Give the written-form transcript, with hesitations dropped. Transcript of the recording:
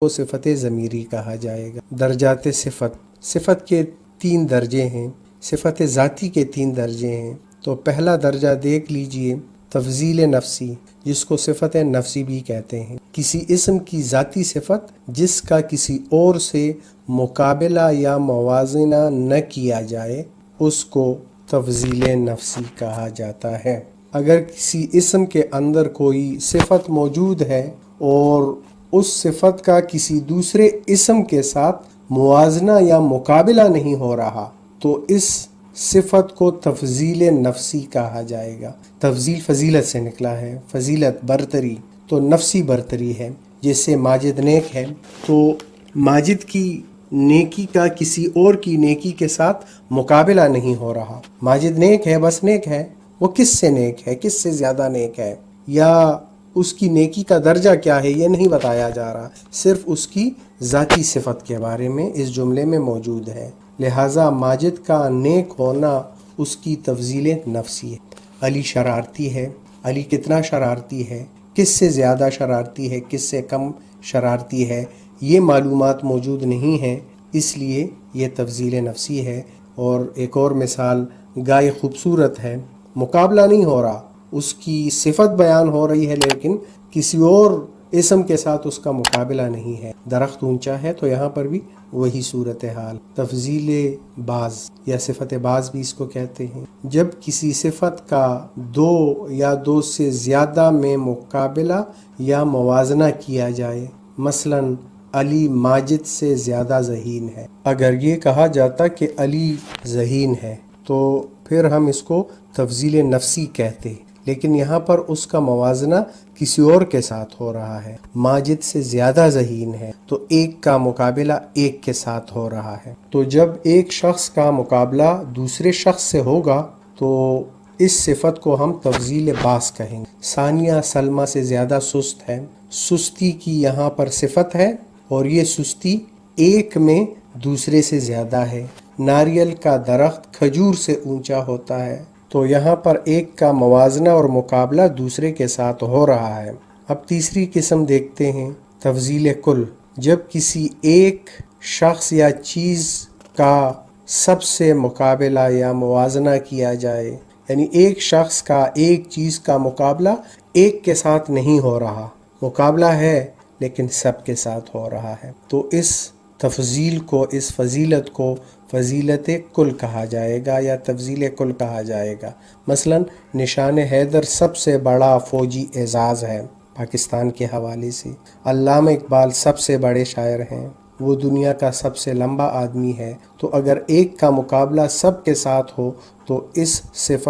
کو صفت ضمیری کہا جائے گا۔ درجات صفت کے 3 درجے ہیں، صفت ذاتی کے 3 درجے ہیں۔ تو پہلا درجہ دیکھ لیجئے، تفضیل نفسی، جس کو صفت نفسی بھی کہتے ہیں، کسی اسم کی ذاتی صفت جس کا کسی اور سے مقابلہ یا موازنہ نہ کیا جائے، اس کو تفضیل نفسی کہا جاتا ہے۔ اگر کسی اسم کے اندر کوئی صفت موجود ہے اور اس صفت کا کسی دوسرے اسم کے ساتھ موازنہ یا مقابلہ نہیں ہو رہا تو اس صفت کو تفضیل نفسی کہا جائے گا۔ تفضیل فضیلت سے نکلا ہے، فضیلت برتری، تو نفسی برتری ہے۔ جیسے ماجد نیک ہے تو ماجد کی نیکی کا کسی اور کی نیکی کے ساتھ مقابلہ نہیں ہو رہا۔ ماجد نیک ہے، بس نیک ہے، وہ کس سے نیک ہے، کس سے زیادہ نیک ہے، یا اس کی نیکی کا درجہ کیا ہے، یہ نہیں بتایا جا رہا، صرف اس کی ذاتی صفت کے بارے میں اس جملے میں موجود ہے۔ لہٰذا ماجد کا نیک ہونا اس کی تفضیل نفسی ہے۔ علی شرارتی ہے، علی کتنا شرارتی ہے، کس سے زیادہ شرارتی ہے، کس سے کم شرارتی ہے، یہ معلومات موجود نہیں ہیں، اس لیے یہ تفضیل نفسی ہے۔ اور ایک اور مثال، گائے خوبصورت ہے، مقابلہ نہیں ہو رہا، اس کی صفت بیان ہو رہی ہے لیکن کسی اور اسم کے ساتھ اس کا مقابلہ نہیں ہے۔ درخت اونچا ہے تو یہاں پر بھی وہی صورتحال۔ تفضیل بعض یا صفت بعض بھی اس کو کہتے ہیں، جب کسی صفت کا 2 یا 2 سے زیادہ میں مقابلہ یا موازنہ کیا جائے، مثلا علی ماجد سے زیادہ ذہین ہے۔ اگر یہ کہا جاتا کہ علی ذہین ہے تو پھر ہم اس کو تفضیل نفسی کہتے، لیکن یہاں پر اس کا موازنہ کسی اور کے ساتھ ہو رہا ہے۔ ماجد سے زیادہ ذہین ہے تو ایک کا مقابلہ ایک کے ساتھ ہو رہا ہے۔ تو جب ایک شخص کا مقابلہ دوسرے شخص سے ہوگا تو اس صفت کو ہم تفضیل بعض کہیں گے۔ ثانیہ سلمہ سے زیادہ سست ہے، سستی کی یہاں پر صفت ہے اور یہ سستی ایک میں دوسرے سے زیادہ ہے۔ ناریل کا درخت کھجور سے اونچا ہوتا ہے تو یہاں پر ایک کا موازنہ اور مقابلہ دوسرے کے ساتھ ہو رہا ہے۔ اب تیسری قسم دیکھتے ہیں، تفضیل کل، جب کسی ایک شخص یا چیز کا سب سے مقابلہ یا موازنہ کیا جائے، یعنی ایک شخص کا ایک چیز کا مقابلہ ایک کے ساتھ نہیں ہو رہا، مقابلہ ہے لیکن سب کے ساتھ ہو رہا ہے، تو اس تفضیل کو، اس فضیلت کو فضیلت کل کہا جائے گا یا تفضیل کل کہا جائے گا۔ مثلا نشان حیدر سب سے بڑا فوجی اعزاز ہے پاکستان کے حوالے سے۔ علامہ اقبال سب سے بڑے شاعر ہیں، وہ دنیا کا سب سے لمبا آدمی ہے۔ تو اگر ایک کا مقابلہ سب کے ساتھ ہو تو اس صفت